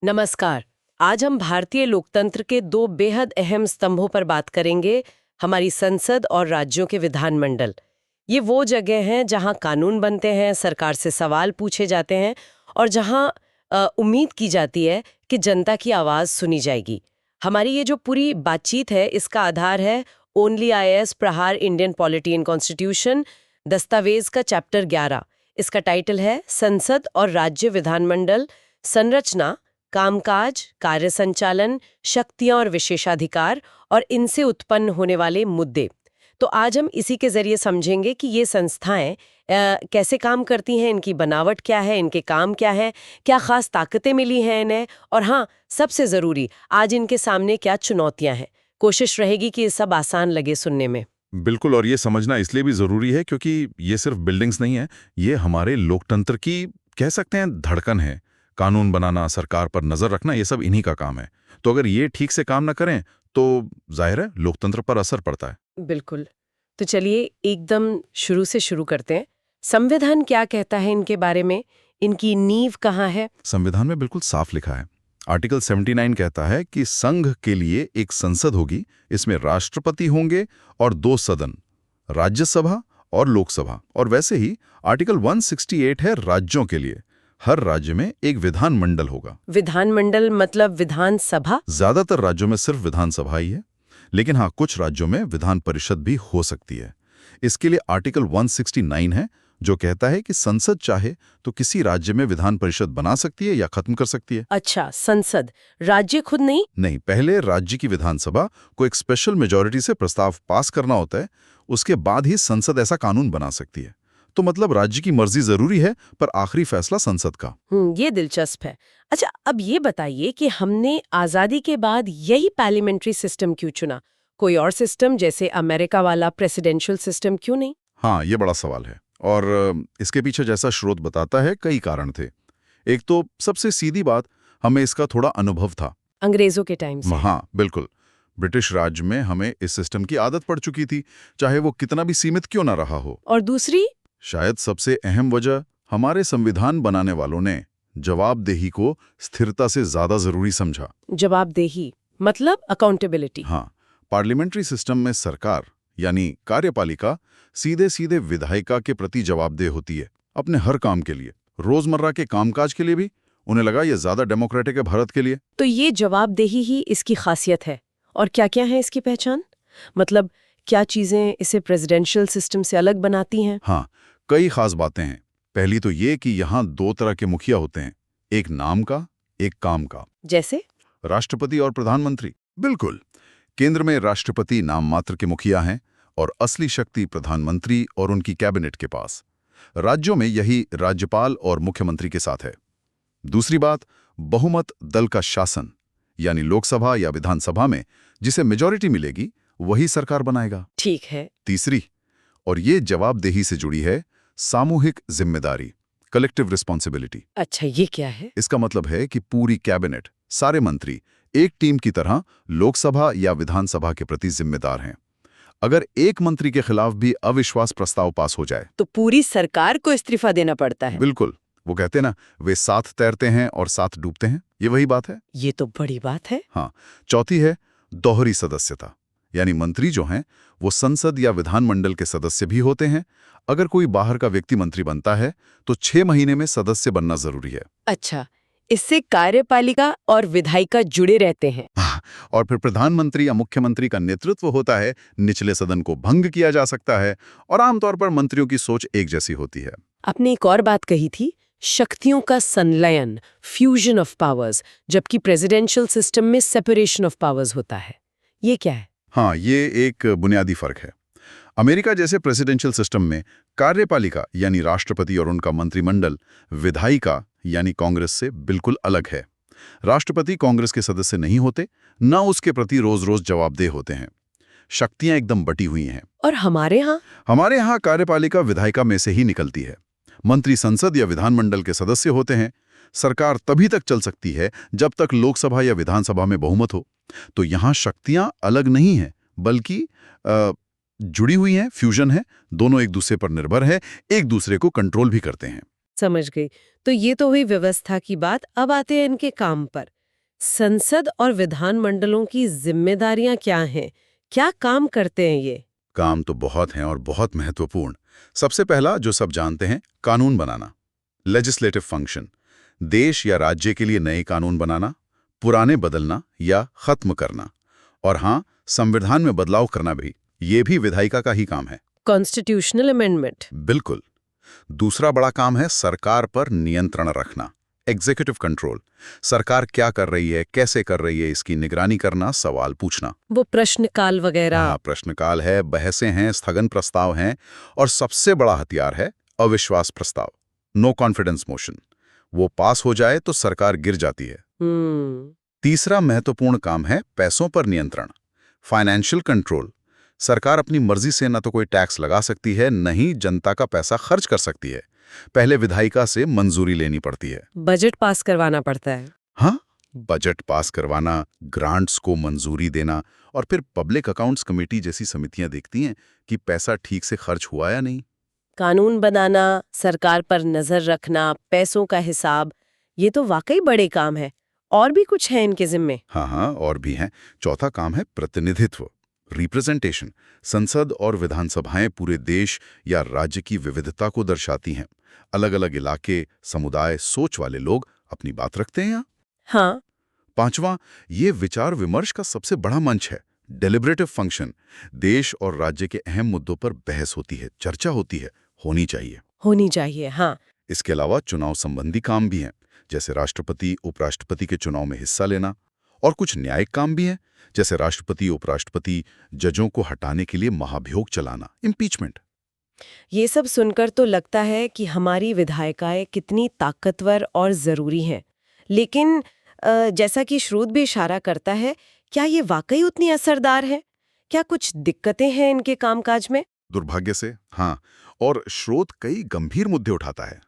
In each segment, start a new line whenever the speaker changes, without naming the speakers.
नमस्कार। आज हम भारतीय लोकतंत्र के दो बेहद अहम स्तंभों पर बात करेंगे, हमारी संसद और राज्यों के विधानमंडल। ये वो जगह हैं जहां कानून बनते हैं, सरकार से सवाल पूछे जाते हैं और जहां उम्मीद की जाती है कि जनता की आवाज़ सुनी जाएगी। हमारी ये जो पूरी बातचीत है, इसका आधार है ओनली आईएएस प्रहार इंडियन पॉलिटी एंड कॉन्स्टिट्यूशन दस्तावेज का चैप्टर 11। इसका टाइटल है संसद और राज्य विधानमंडल संरचना, कामकाज, कार्य संचालन, शक्तियां और विशेषाधिकार और इनसे उत्पन्न होने वाले मुद्दे। तो आज हम इसी के जरिए समझेंगे कि ये संस्थाएं कैसे काम करती हैं, इनकी बनावट क्या है, इनके काम क्या है, क्या खास ताकतें मिली हैं इन्हें, और हाँ, सबसे ज़रूरी, आज इनके सामने क्या चुनौतियां हैं। कोशिश रहेगी कि ये सब आसान लगे सुनने में।
बिल्कुल, और ये समझना इसलिए भी ज़रूरी है क्योंकि ये सिर्फ बिल्डिंग्स नहीं है, ये हमारे लोकतंत्र की कह सकते हैं धड़कन है। कानून बनाना, सरकार पर नज़र रखना, ये सब इन्हीं का काम है। तो अगर ये ठीक से काम ना करें तो जाहिर है लोकतंत्र पर असर पड़ता है।
बिल्कुल। तो चलिए एकदम शुरू से शुरू करते हैं। संविधान क्या कहता है इनके बारे में, इनकी नींव कहाँ है?
संविधान में बिल्कुल साफ लिखा है। आर्टिकल 79 कहता है कि संघ के लिए एक संसद होगी, इसमें राष्ट्रपति होंगे और 2 सदन, राज्यसभा और लोकसभा। और वैसे ही आर्टिकल 168 है राज्यों के लिए, हर राज्य में एक विधानमंडल होगा।
विधानमंडल मतलब विधानसभा?
ज्यादातर राज्यों में सिर्फ विधानसभा ही है, लेकिन हाँ, कुछ राज्यों में विधान परिषद भी हो सकती है। इसके लिए आर्टिकल 169 है, जो कहता है कि संसद चाहे तो किसी राज्य में विधान परिषद बना सकती है या खत्म कर सकती है।
अच्छा, संसद, राज्य खुद नहीं?
नहीं, पहले राज्य की विधानसभा को एक स्पेशल मेजॉरिटी से प्रस्ताव पास करना होता है, उसके बाद ही संसद ऐसा कानून बना सकती है। तो मतलब राज्य की मर्जी जरूरी है, पर आखिरी फैसला संसद का।
ये दिलचस्प है। अच्छा, अब ये बताइए कि हमने आजादी के बाद यही पार्लियामेंट्री सिस्टम क्यों चुना? कोई और सिस्टम जैसे अमेरिका वाला प्रेसिडेंशियल सिस्टम क्यों नहीं?
हाँ, ये बड़ा सवाल है और इसके पीछे जैसा स्रोत बताता है कई कारण थे। एक तो सबसे सीधी बात, हमें इसका थोड़ा अनुभव था
अंग्रेजों के टाइम से।
हाँ बिल्कुल, ब्रिटिश राज में हमें इस सिस्टम की आदत पड़ चुकी थी, चाहे वो कितना भी सीमित क्यों ना रहा हो।
और दूसरी?
शायद सबसे अहम वजह, हमारे संविधान बनाने वालों ने जवाबदेही को स्थिरता से ज्यादा जरूरी समझा।
जवाबदेही मतलब अकाउंटेबिलिटी?
हाँ, पार्लियामेंट्री सिस्टम में सरकार यानी कार्यपालिका सीधे सीधे विधायिका के प्रति जवाबदेह होती है, अपने हर काम के लिए, रोजमर्रा के कामकाज के लिए भी। उन्हें लगा ये ज्यादा डेमोक्रेटिक है भारत के लिए।
तो ये जवाबदेही ही इसकी खासियत है। और क्या क्या है इसकी पहचान? मतलब क्या चीजें इसे प्रेसिडेंशियल सिस्टम से अलग बनाती हैं?
हाँ, कई खास बातें हैं। पहली तो ये कि यहाँ 2 तरह के मुखिया होते हैं, एक नाम का, एक काम का।
जैसे
राष्ट्रपति और प्रधानमंत्री। बिल्कुल, केंद्र में राष्ट्रपति नाम मात्र के मुखिया हैं और असली शक्ति प्रधानमंत्री और उनकी कैबिनेट के पास। राज्यों में यही राज्यपाल और मुख्यमंत्री के साथ है। दूसरी बात, बहुमत दल का शासन, यानी लोकसभा या विधानसभा में जिसे मेजॉरिटी मिलेगी वही सरकार बनाएगा।
ठीक है।
तीसरी, और ये जवाबदेही से जुड़ी है, सामूहिक जिम्मेदारी, कलेक्टिव रिस्पॉन्सिबिलिटी।
अच्छा, ये क्या है?
इसका मतलब है कि पूरी कैबिनेट, सारे मंत्री एक टीम की तरह लोकसभा या विधानसभा के प्रति जिम्मेदार हैं। अगर एक मंत्री के खिलाफ भी अविश्वास प्रस्ताव पास हो जाए
तो पूरी सरकार को इस्तीफा देना पड़ता है?
बिल्कुल, वो कहते हैं ना, वे साथ तैरते हैं और साथ डूबते हैं, ये वही बात है।
ये तो बड़ी बात है।
हाँ, चौथी है दोहरी सदस्यता, यानी मंत्री जो हैं वो संसद या विधानमंडल के सदस्य भी होते हैं। अगर कोई बाहर का व्यक्ति मंत्री बनता है तो 6 महीने में सदस्य बनना जरूरी है।
अच्छा, इससे कार्यपालिका और विधायिका जुड़े रहते हैं।
और फिर प्रधानमंत्री या मुख्यमंत्री का नेतृत्व होता है, निचले सदन को भंग किया जा सकता है और आमतौर पर मंत्रियों की सोच एक जैसी होती है।
आपने एक और बात कही थी, शक्तियों का संलयन, फ्यूजन ऑफ पावर्स, जबकि प्रेसिडेंशियल सिस्टम में सेपरेशन ऑफ पावर्स होता है। ये क्या है?
हाँ, ये एक बुनियादी फर्क है। अमेरिका जैसे प्रेसिडेंशियल सिस्टम में कार्यपालिका यानी राष्ट्रपति और उनका मंत्रिमंडल विधायिका यानी कांग्रेस से बिल्कुल अलग है। राष्ट्रपति कांग्रेस के सदस्य नहीं होते, न उसके प्रति रोज रोज जवाबदेह होते हैं। शक्तियां एकदम बटी हुई हैं।
और हमारे यहाँ
कार्यपालिका विधायिका में से ही निकलती है। मंत्री संसद या विधानमंडल के सदस्य होते हैं। सरकार तभी तक चल सकती है जब तक लोकसभा या विधानसभा में बहुमत हो। तो यहाँ शक्तियां अलग नहीं हैं, बल्कि जुड़ी हुई हैं, फ्यूजन है, दोनों एक दूसरे पर निर्भर है, एक दूसरे को कंट्रोल भी करते हैं।
समझ गई। तो ये तो हुई व्यवस्था की बात। अब आते हैं इनके काम पर। संसद और विधानमंडलों की जिम्मेदारियां क्या हैं? क्या काम करते हैं ये?
काम तो बहुत हैं और बहुत महत्वपूर्ण। सबसे पहला जो सब जानते हैं, कानून बनाना, लेजिस्लेटिव फंक्शन। देश या राज्य के लिए नए कानून बनाना, पुराने बदलना या खत्म करना। और हाँ, संविधान में बदलाव करना भी, ये भी विधायिका का ही काम है।
Constitutional amendment.
बिल्कुल। दूसरा बड़ा काम है सरकार पर नियंत्रण रखना, एग्जीक्यूटिव कंट्रोल। सरकार क्या कर रही है, कैसे कर रही है, इसकी निगरानी करना, सवाल पूछना।
वो प्रश्नकाल वगैरह।
हाँ, प्रश्नकाल है, बहसें हैं, स्थगन प्रस्ताव हैं, और सबसे बड़ा हथियार है अविश्वास प्रस्ताव, नो कॉन्फिडेंस मोशन। वो पास हो जाए तो सरकार गिर जाती है। तीसरा महत्वपूर्ण काम है पैसों पर नियंत्रण, फाइनेंशियल कंट्रोल। सरकार अपनी मर्जी से न तो कोई टैक्स लगा सकती है, न ही जनता का पैसा खर्च कर सकती है। पहले विधायिका से मंजूरी लेनी पड़ती है।
बजट पास करवाना पड़ता है।
हाँ, बजट पास करवाना, ग्रांट्स को मंजूरी देना, और फिर पब्लिक अकाउंट्स कमेटी जैसी समितियां देखती हैं कि पैसा ठीक से खर्च हुआ या नहीं।
कानून बनाना, सरकार पर नजर रखना, पैसों का हिसाब, ये तो वाकई बड़े काम है। और भी कुछ है इनके जिम्मे?
हाँ, और भी हैं। चौथा काम है प्रतिनिधित्व, रिप्रेजेंटेशन। संसद और विधानसभाएं पूरे देश या राज्य की विविधता को दर्शाती हैं। अलग अलग इलाके, समुदाय, सोच वाले लोग अपनी बात रखते हैं यहाँ।
हाँ।
पांचवां, ये विचार विमर्श का सबसे बड़ा मंच है, डेलिब्रेटिव फंक्शन। देश और राज्य के अहम मुद्दों पर बहस होती है, चर्चा होती है, होनी चाहिए।
होनी चाहिए, हाँ।
इसके अलावा चुनाव संबंधी काम भी हैं, जैसे राष्ट्रपति उपराष्ट्रपति के चुनाव में हिस्सा लेना। और कुछ न्यायिक काम भी हैं, जैसे राष्ट्रपति उपराष्ट्रपति जजों को हटाने के लिए महाभियोग चलाना, इम्पीचमेंट।
ये सब सुनकर तो लगता है कि हमारी विधायिकाएं कितनी ताकतवर और जरूरी हैं। लेकिन जैसा कि स्रोत भी इशारा करता है, क्या ये वाकई उतनी असरदार है? क्या कुछ दिक्कतें हैं इनके कामकाज में?
दुर्भाग्य से हाँ, और स्रोत कई गंभीर मुद्दे उठाता है।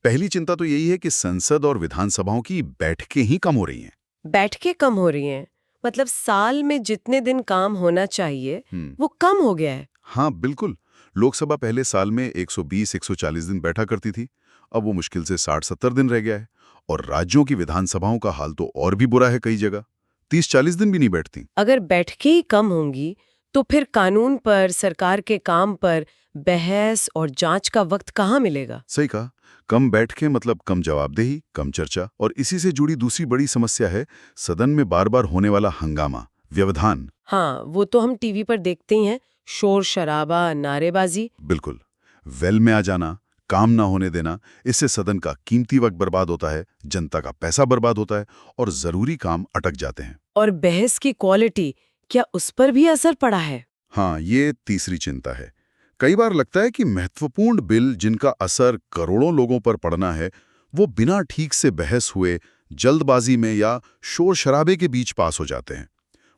पहली चिंता तो यही है कि संसद और विधानसभाओं की बैठकें ही कम हो रही हैं।
बैठकें कम हो रही हैं? मतलब साल में जितने दिन काम होना चाहिए वो कम हो गया है।
हाँ, बिल्कुल। लोकसभा पहले साल में 120-140 दिन बैठा करती थी, अब वो मुश्किल से 60-70 दिन रह गया है। और राज्यों की विधानसभाओं का हाल तो और भी बुरा है, कई जगह 30-40 दिन भी नहीं बैठती।
अगर बैठकें ही कम होंगी तो फिर कानून पर, सरकार के काम पर बहस और जांच का वक्त कहाँ मिलेगा?
सही कहा। कम बैठकें मतलब कम जवाबदेही, कम चर्चा, और इसी से जुड़ी दूसरी बड़ी समस्या है सदन में बार बार होने वाला हंगामा, व्यवधान।
हाँ, वो तो हम टीवी पर देखते ही हैं, शोर शराबा, नारेबाजी।
बिल्कुल। वेल में आ जाना, काम ना होने देना, इससे सदन का कीमती वक्त बर्बाद होता है, जनता का पैसा बर्बाद होता है, और जरूरी काम अटक जाते हैं।
और बहस की क्वालिटी, क्या उस पर भी असर पड़ा है?
हाँ, ये तीसरी चिंता है। कई बार लगता है कि महत्वपूर्ण बिल जिनका असर करोड़ों लोगों पर पड़ना है, वो बिना ठीक से बहस हुए, जल्दबाजी में या शोर शराबे के बीच पास हो जाते हैं।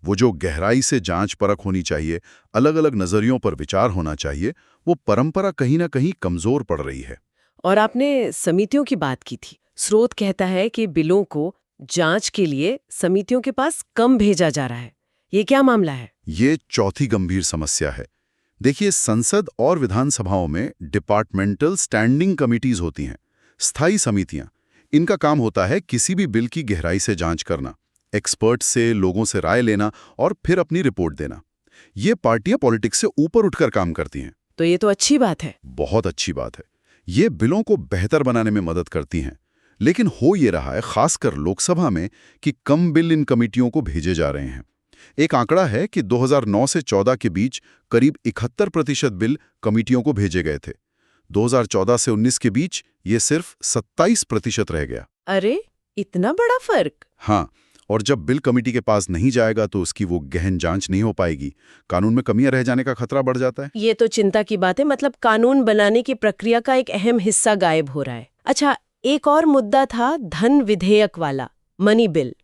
वो जो गहराई से जांच परख होनी चाहिए, अलग अलग नजरियों पर विचार होना चाहिए, वो परंपरा कहीं ना कहीं कमजोर पड़ रही है।
और आपने समितियों की बात की थी। स्रोत कहता है कि बिलों को जांच के लिए समितियों के पास कम भेजा जा रहा है। ये क्या मामला है?
ये चौथी गंभीर समस्या है। देखिए, संसद और विधानसभाओं में डिपार्टमेंटल स्टैंडिंग कमिटीज होती हैं, स्थायी समितियां। इनका काम होता है किसी भी बिल की गहराई से जांच करना, एक्सपर्ट से, लोगों से राय लेना और फिर अपनी रिपोर्ट देना। ये पार्टियां पॉलिटिक्स से ऊपर उठकर काम करती हैं।
तो ये तो अच्छी बात है।
बहुत अच्छी बात है। ये बिलों को बेहतर बनाने में मदद करती हैं। लेकिन हो ये रहा है, खासकर लोकसभा में, कि कम बिल इन कमिटियों को भेजे जा रहे हैं। एक आंकड़ा है कि 2009 से 14 के बीच करीब 71% बिल कमिटियों को भेजे गए थे। 2014 से 19 के बीच ये सिर्फ 27% रह गया।
अरे, इतना बड़ा फर्क?
हाँ, और जब बिल कमेटी के पास नहीं जाएगा तो उसकी वो गहन जांच नहीं हो पाएगी। कानून में कमियां रह जाने का खतरा बढ़ जाता है।
ये तो चिंता की बात है। मतलब कानून बनाने की प्रक्रिया का एक अहम हिस्सा गायब हो रहा है। अच्छा, एक और मुद्दा था धन विधेयक वाला, मनी बिल,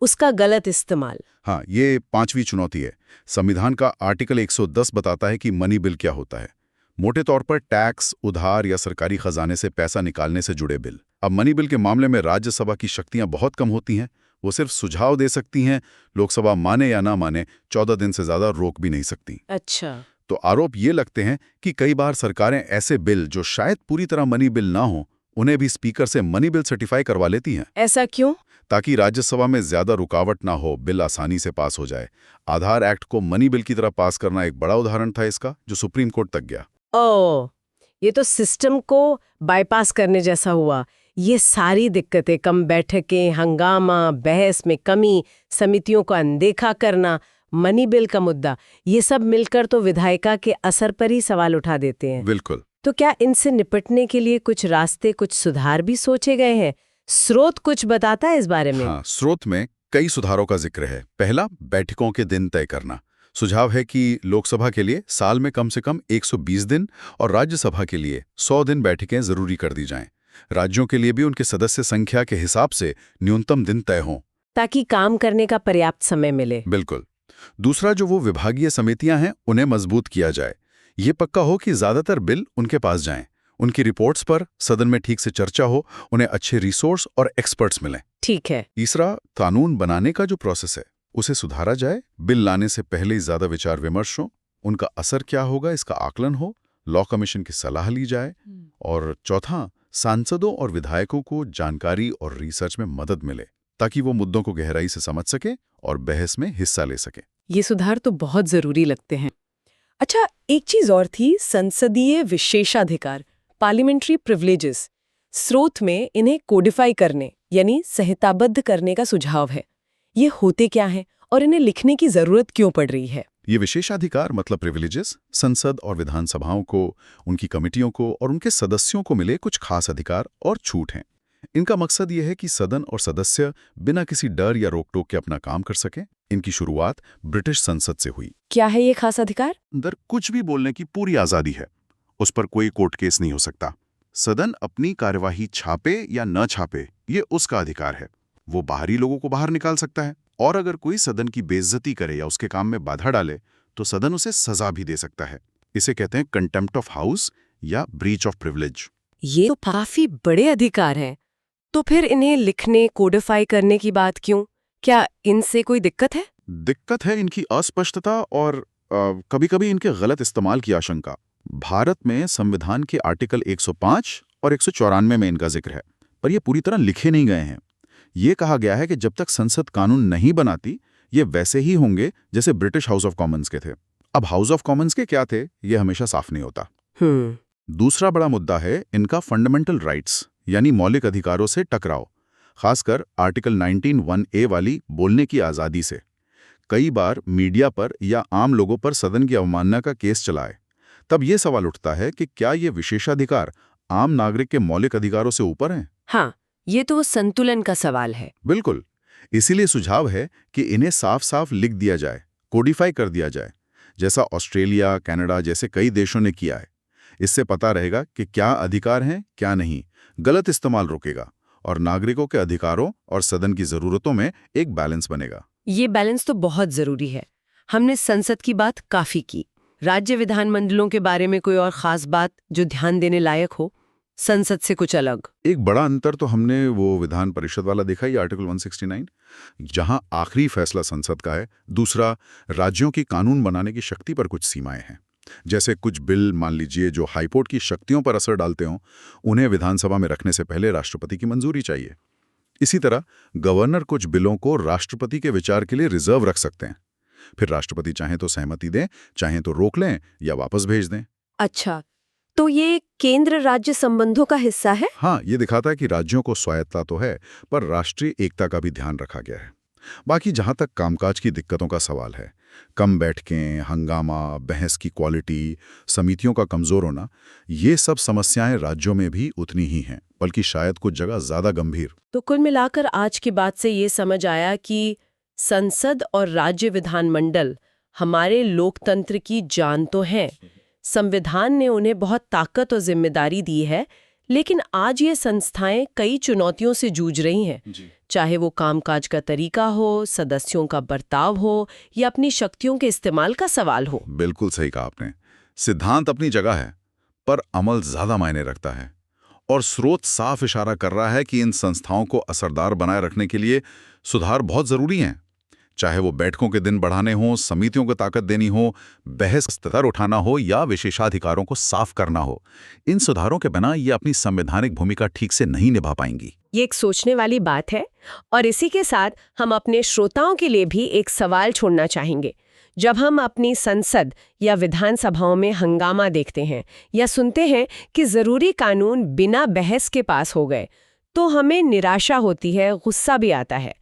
उसका गलत इस्तेमाल।
हाँ, ये 5वीं चुनौती है। संविधान का आर्टिकल 110 बताता है कि मनी बिल क्या होता है। मोटे तौर पर टैक्स, उधार या सरकारी खजाने से पैसा निकालने से जुड़े बिल। अब मनी बिल के मामले में राज्यसभा की शक्तियां बहुत कम होती हैं। वो सिर्फ सुझाव दे सकती हैं, लोकसभा माने या ना माने 14 दिन से ज्यादा रोक भी नहीं सकती।
अच्छा।
तो आरोप ये लगते हैं कि कई बार सरकारें ऐसे बिल जो शायद पूरी तरह मनी बिल ना हो, उन्हें भी स्पीकर से मनी बिल सर्टिफाई करवा लेती हैं,
ऐसा क्यों?
ताकि राज्यसभा में ज्यादा रुकावट ना हो, बिल आसानी से पास हो जाए। आधार एक्ट को मनी बिल की तरह पास करना एक बड़ा उदाहरण था इसका, जो सुप्रीम कोर्ट तक गया।
ओह, ये तो सिस्टम को बाईपास करने जैसा हुआ। ये सारी दिक्कतें, कम बैठकें, हंगामा, बहस में कमी, समितियों को अनदेखा करना, मनी बिल का मुद्दा, ये सब मिलकर तो विधायिका के असर पर ही सवाल उठा देते हैं।
बिल्कुल।
तो क्या इनसे निपटने के लिए कुछ रास्ते, कुछ सुधार भी सोचे गए हैं? स्रोत कुछ बताता है इस बारे में?
हाँ, स्रोत में कई सुधारों का जिक्र है। पहला, बैठकों के दिन तय करना। सुझाव है कि लोकसभा के लिए साल में कम से कम 120 दिन और राज्यसभा के लिए 100 दिन बैठकें जरूरी कर दी जाएं। राज्यों के लिए भी उनके सदस्य संख्या के हिसाब से न्यूनतम दिन तय हों,
ताकि काम करने का पर्याप्त समय मिले।
बिल्कुल। दूसरा, जो वो विभागीय समितियां हैं उन्हें मजबूत किया जाए। ये पक्का हो कि ज्यादातर बिल उनके पास जाएं, उनकी रिपोर्ट्स पर सदन में ठीक से चर्चा हो, उन्हें अच्छे रिसोर्स और एक्सपर्ट्स मिलें।
ठीक है।
तीसरा, कानून बनाने का जो प्रोसेस है उसे सुधारा जाए। बिल लाने से पहले ही ज्यादा विचार विमर्श हो, उनका असर क्या होगा इसका आकलन हो, लॉ कमीशन की सलाह ली जाए। और चौथा, सांसदों और विधायकों को जानकारी और रिसर्च में मदद मिले, ताकि वो मुद्दों को गहराई से समझ सके और बहस में हिस्सा ले सके।
ये सुधार तो बहुत जरूरी लगते हैं। अच्छा, एक चीज और थी, संसदीय विशेषाधिकार, पार्लियामेंट्री प्रिविलेजेस। स्रोत में इन्हें कोडिफाई करने यानी संहिताबद्ध करने का सुझाव है। ये होते क्या हैं और इन्हें लिखने की जरूरत क्यों पड़ रही है?
ये विशेषाधिकार मतलब प्रिविलेजेस संसद और विधानसभाओं को, उनकी कमेटियों को और उनके सदस्यों को मिले कुछ खास अधिकार और छूट हैं। इनका मकसद ये है कि सदन और सदस्य बिना किसी डर या रोक-टोक के अपना काम कर सकें। इनकी शुरुआत ब्रिटिश संसद से हुई।
क्या है ये खास अधिकार?
अंदर कुछ भी बोलने की पूरी आजादी है, उस पर कोई कोर्ट केस नहीं हो सकता। सदन अपनी कार्यवाही छापे या न छापे, ये उसका अधिकार है। वो बाहरी लोगों को बाहर निकाल सकता है, और अगर कोई सदन की बेइज्जती करे या उसके काम में बाधा डाले तो सदन उसे सजा भी दे सकता है। इसे कहते हैं कंटेम्प्ट ऑफ हाउस या ब्रीच ऑफ प्रिविलेज।
ये तो काफी बड़े अधिकार हैं। तो फिर इन्हें लिखने, कोडिफाई करने की बात क्यों? क्या इनसे कोई दिक्कत है?
दिक्कत है इनकी अस्पष्टता और कभी-कभी इनके गलत इस्तेमाल की आशंका। भारत में संविधान के आर्टिकल 105 और 194 में इनका जिक्र है, पर ये पूरी तरह लिखे नहीं गए हैं। ये कहा गया है कि जब तक संसद कानून नहीं बनाती, ये वैसे ही होंगे जैसे ब्रिटिश हाउस ऑफ कॉमन्स के थे। अब हाउस ऑफ कॉमन्स के क्या थे, ये हमेशा साफ नहीं होता। दूसरा बड़ा मुद्दा है इनका फंडामेंटल राइट्स यानी मौलिक अधिकारों से टकराव, खासकर आर्टिकल 19(1)(a) वाली बोलने की आज़ादी से। कई बार मीडिया पर या आम लोगों पर सदन की अवमानना का केस चलाए। तब ये सवाल उठता है कि क्या ये विशेषाधिकार आम नागरिक के मौलिक अधिकारों से ऊपर हैं?
हाँ, ये तो संतुलन का सवाल है।
बिल्कुल। इसीलिए सुझाव है कि इन्हें साफ साफ लिख दिया जाए, कोडिफाई कर दिया जाए, जैसा ऑस्ट्रेलिया, कनाडा जैसे कई देशों ने किया है। इससे पता रहेगा कि क्या अधिकार हैं, क्या नहीं, गलत इस्तेमाल रुकेगा और नागरिकों के अधिकारों और सदन की जरूरतों में एक बैलेंस बनेगा।
ये बैलेंस तो बहुत जरूरी है। हमने संसद की बात काफी की। राज्य विधानमंडलों के बारे में कोई और खास बात जो ध्यान देने लायक हो, संसद से कुछ अलग?
एक बड़ा अंतर तो हमने वो विधान परिषद वाला देखा, ये आर्टिकल 169, जहां आखिरी फैसला संसद का है। दूसरा, राज्यों की कानून बनाने की शक्ति पर कुछ सीमाएं हैं। जैसे कुछ बिल, मान लीजिए, जो हाईकोर्ट की शक्तियों पर असर डालते हों, उन्हें विधानसभा में रखने से पहले राष्ट्रपति की मंजूरी चाहिए। इसी तरह गवर्नर कुछ बिलों को राष्ट्रपति के विचार के लिए रिजर्व रख सकते हैं। फिर राष्ट्रपति चाहे तो सहमति दें, चाहे तो रोक लें या वापस भेज दें।
अच्छा, तो ये केंद्र राज्य संबंधों का हिस्सा है?
हाँ, ये दिखाता है कि राज्यों को स्वायत्ता तो है, पर राष्ट्रीय एकता का भी ध्यान रखा गया है। बाकी जहां तक कामकाज की दिक्कतों का सवाल है, कम बैठकें, हंगामा, बहस की क्वालिटी, समितियों का कमजोर होना, ये सब समस्याएं राज्यों में भी उतनी ही हैं, बल्कि शायद कुछ जगह ज्यादा गंभीर।
तो कुल मिलाकर आज की बात से ये समझ आया कि संसद और राज्य विधानमंडल हमारे लोकतंत्र की जान तो हैं। संविधान ने उन्हें बहुत ताकत और जिम्मेदारी दी है, लेकिन आज ये संस्थाएं कई चुनौतियों से जूझ रही हैं। चाहे वो कामकाज का तरीका हो, सदस्यों का बर्ताव हो या अपनी शक्तियों के इस्तेमाल का सवाल हो।
बिल्कुल सही कहा आपने। सिद्धांत अपनी जगह है, पर अमल ज्यादा मायने रखता है। और स्रोत साफ इशारा कर रहा है कि इन संस्थाओं को असरदार बनाए रखने के लिए सुधार बहुत जरूरी हैं। चाहे वो बैठकों के दिन बढ़ाने हो, समितियों को ताकत देनी हो, बहस स्तर उठाना हो या विशेषाधिकारों को साफ करना हो। इन सुधारों के बिना ये अपनी संवैधानिक भूमिका ठीक से नहीं निभा पाएंगी।
ये एक सोचने वाली बात है। और इसी के साथ हम अपने श्रोताओं के लिए भी एक सवाल छोड़ना चाहेंगे। जब हम अपनी संसद या विधानसभाओं में हंगामा देखते हैं या सुनते हैं कि जरूरी कानून बिना बहस के पास हो गए, तो हमें निराशा होती है, गुस्सा भी आता है।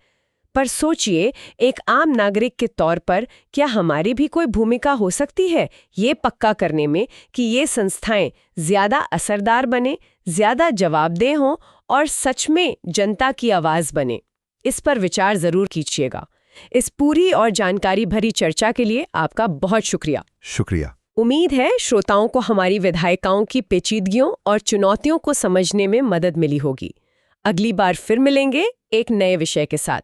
पर सोचिए, एक आम नागरिक के तौर पर क्या हमारी भी कोई भूमिका हो सकती है ये पक्का करने में कि ये संस्थाएं ज्यादा असरदार बने, ज्यादा जवाबदेह हों और सच में जनता की आवाज बने? इस पर विचार जरूर कीजिएगा। इस पूरी और जानकारी भरी चर्चा के लिए आपका बहुत शुक्रिया।
शुक्रिया।
उम्मीद है श्रोताओं को हमारी विधायिकाओं की पेचीदगियों और चुनौतियों को समझने में मदद मिली होगी। अगली बार फिर मिलेंगे एक नए विषय के साथ।